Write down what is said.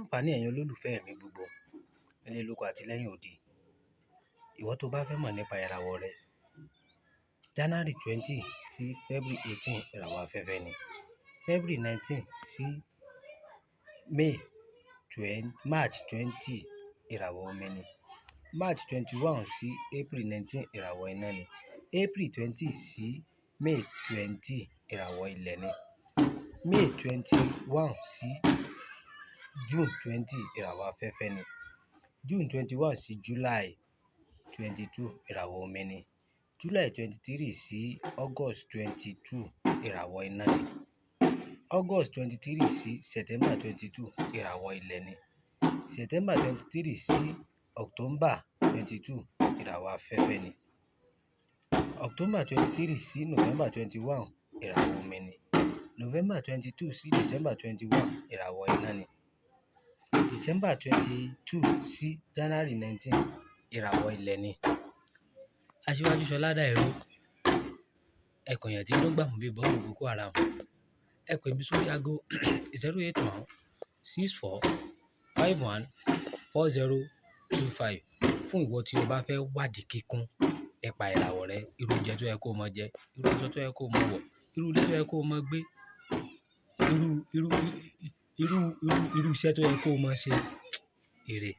àǹfààní ẹ̀yin olólùfẹ́ mi gbogbo nílé lóko àti lẹ́yìn odi. Ìwọ tó bá fẹ́ mọ̀ nípa ìràwọ̀ rẹ, January 20 sí February 18 ìràwọ̀ afẹ́fẹ́ ni. February 19 sí March 20 ìràwọ̀ omi ni. March 21 sí April 19 ìràwọ̀ iná ni. April 20 sí May 20 ìràwọ̀ ilẹ̀ ni. May 21 sí June 20 ìràwọ̀ afẹ́fẹ́ ni. June 21 sí July 22 ìràwọ̀ omi ni. July 23 sí August 22 ìràwọ̀ iná ni. August 23 sí September 22 ìràwọ̀ ilẹ̀ ni. September 23 sí October 22 ìràwọ̀ afẹ́fẹ́ ni. October 23 sí November 21 ìràwọ̀ omi ni. November 22 sí December 21 ìràwọ̀ iná ni. December 22 sí January 19 ìràwọ̀ ilẹ̀ ni. Aṣíwájú Ṣọlá Dàìró, ẹkùn èèyàn tí ló gbà fún bí bọ́ọ̀lù Boko Haram. Ẹ pè mí sórí aago 081 64 51 4025 fún ìwọ tí o bá fẹ́ wádìí kíkún nípa ìràwọ̀ rẹ, irú oúnjẹ tó yẹ kó mọ jẹ, irú aṣọ tó yẹ kó mọ wọ̀, irú ilé tó yẹ kó mọ gbé, irú iṣẹ́ tó yẹ kó mọ ṣe. Ire.